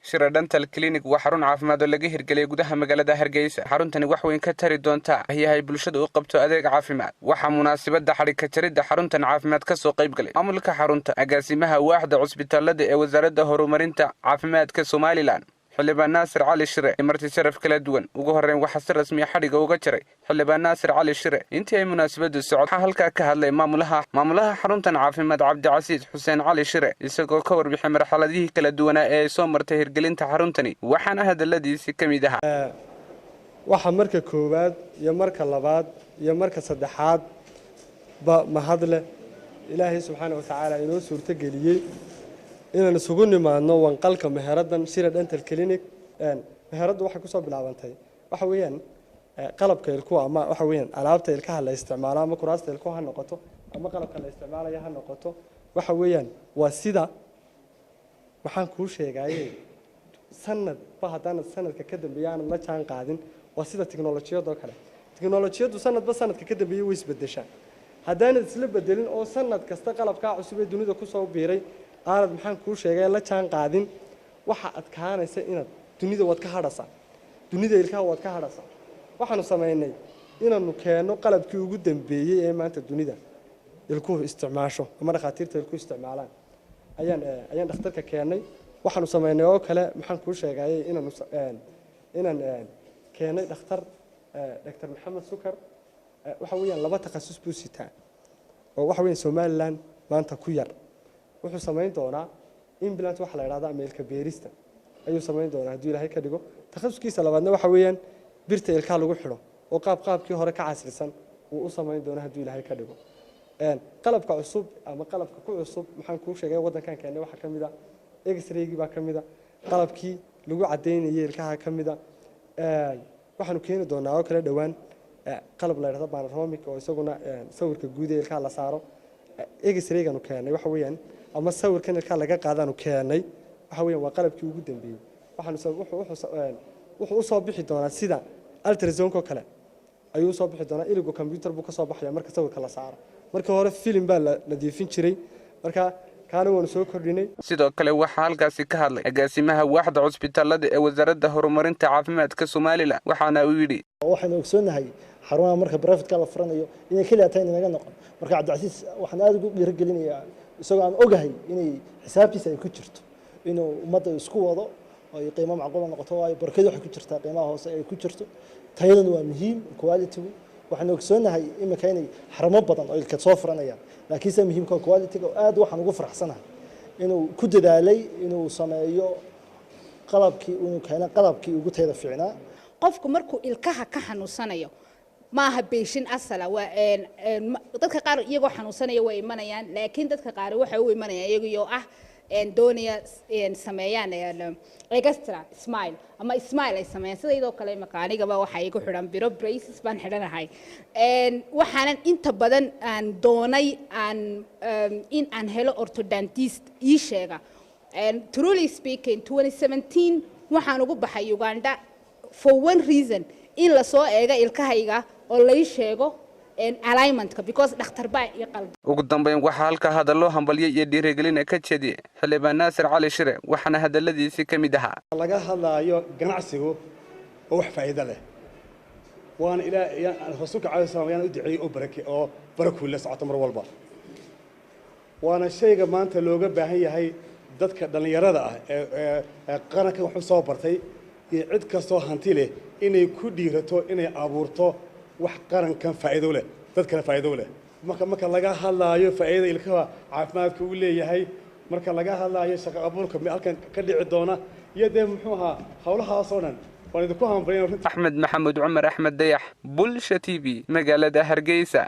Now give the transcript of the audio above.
Shire dental clinic waa xarun caafimaad oo laga hirgeliyay gudaha magaalada Hargeysa. Xaruntani wax weyn ka tari doonta hay bulshada u qabto adeeg caafimaad. Waxa munaasabada xarig jaridda xaruntan caafimaad ka soo qayb galay maamulka xarunta, agaasimaha waaxda cusbitaalada ee wasaaradda horumarinta caafimaadka Somaliland. xildhibaan Naasir Cali Shire marti sharaf kala duwan ugu horeyn waxa si rasmi ah xariga uga jiray xildhibaan Naasir Cali Shire intii ay munaasabadu socod halka ka hadlay maamulaha xaruntan caafimaad Cabdi Xuseen Cali Shire isagoo ka warbixin marxaladihii kala duwan ee soo martay hirgelinta xaruntani waxaana hadaladiisi kamid ahaa waxa marka koowaad iyo marka labaad iyo marka saddexaad ba mahadle Ilaahay subhanahu wa ta'ala inoo suurta galiyay inaan isugu nimaadno wanqalka meheradan Shire dental clinic meheradu waxa ku soo bilaabantay waxa weeyaan qalabka ilkuha ama waxa weeyaan alaabta ilkaha la isticmaalo ama kuraasta ilkuha ha noqoto ama qalabka la isticmaalayo ha noqoto waxa weeyaan waa sida waxaan ku sheegay sanad ba hadana sanadka ka dambeeyay la jaan qaadin waa sida tiknoolajiyada kale tiknoolajiyadu sanadba sanadka ka dambeeyay way isbedeshaa hadana isla bedelin oo sanad kasta qalabka cusub ee dunida ku soo biiray aanad maxaan ku sheegay la jaan qaadin waxa adkaanaysa inaad dunida wad ka hadhasa dunida ilkaha wad ka hadhasa waxaanu sameeynay inaanu keeno qalabkii ugu dambeeyay ee maanta dunida ilkuhu isticmaasho ama dhaqaatiirta ilkuhu isticmaalaan ayaan dhakhtarka keenay waxaanu sameeynay oo kale maxaan ku sheegay inaan keenay Dr. Maxamed Sukar waxa weeyaan laba takhasus buu sitaa oo waxa weeyaan Somaliland maanta ku yar wuxuu sameyn doonaa implant waxa la yiraahdo ameelka beerista ayuu sameyn doonaa hadii Ilaahay ka dhigo takhasuskiisa labaadna waxa weeyaan birta ilkaha lagu xiro oo qaabkii hore ka casrisan uu u sameyn doonaa hadii Ilaahay ka dhigo qalabka cusub ama qalabka ku cusub maxaan ku sheegay wadankan keenay waxa kamid ah x-ray-gi baa kamid ah qalabkii lagu cadeynayay ilkaha kamid ah waxaanu keeni doonaa oo kala dhawaan qalab la yiraahdo panoramic oo isaguna sawirka guud ee ilkaha la saaro x-ray-ganu keenay waxa weeyaan ama sawirkan ilkaha laga qaadano keenay waxa weeyaan waa qalabkii ugu dambeeyay wuxuu soo bixi doonaa sida ultrasound kale ayuu soo bixi doonaa iligu computer buu ka soo baxaya marka sawirka la saaro marka hore film baa la nadiifin jiray marka kaana wuu soo kordhinay sidoo kale waxa halkaasi ka hadlay agaasimaha waaxda cusbitaalada ee wasaaradda horumarinta caafimaadka Somaliland waxaana uu yiri waxaan ogsoonahay xarumaha marka private ka la furanayo inay kaliya tahay inaga noqon marka Cabdi waxaan aad ugu dhiirigelinayaa isagoo aan ogahay inay xisaabtiisa ay ku jirto inuu ummadda isku wado oo ay qiimo macquul noqoto oo ay barkada wax ku jirtaa qiimaha hoose ay ku jirto tayadana waa muhiim quality waxaan ogsoonahay imika inay xarumo badan oo ilka soo furanayaan laakiin se muhiimka quality oo aad waxaan ugu faraxsanahay inuu ku dadaalay inuu sameeyo qalabkii ugu tayada fiicnaa qofku markuu ilkaha ka xanuunsanayo maaha beeshin asala waa dadka qaar iyagoo xanuunsanaya way imanayaan laakiin dadka qaar waxa uu imanaya iyagoo ah doonaya sameeyaan extra smile ama smile ay sameeyaan sidoo kale makaanigaba waxa ay ku xiran biro braces baan xidhanahay waxaanan inta badan aan doonay in aan helo orthodontist ii sheega truly speaking 2017 waxaan ugu baxay Uganda for one reason in la soo eega ilkahayga oo la sheego alignment because dhakhtar baa iyo qalbi ugu dambeyn waxa halka hadallo hambalyo iyo dhiirigelin ka jeediyay xildhibaan Naasir Cali Shire waxaana hadaladiisi kamid ahaa laga hadlayo ganacsigu oo wax faa'iido leh waan ilaa rasuulka cali sallallahu u duceeyay oo barako la socoto mar walba waana shayga maanta looga baahan yahay dadka dhalinyarada ah ee qaranka wax soo bartay iyo cid kastoo hanti leh inay ku dhiirato inay abuurto wax qarankan faa'iido leh dadkana faa'iido leh marka laga hadlaayo faa'iido ilkaha caafimaadka uu leeyahay marka laga hadlaayo shaqo abuurka halkan ka dhici doona iyadoo muxuu ahaa hawlahaas oo dhan waan idinku hambalyeynaa Ahmed Maxamed Umar Ahmed dayax Bulsha TV magaalada Hargeysa.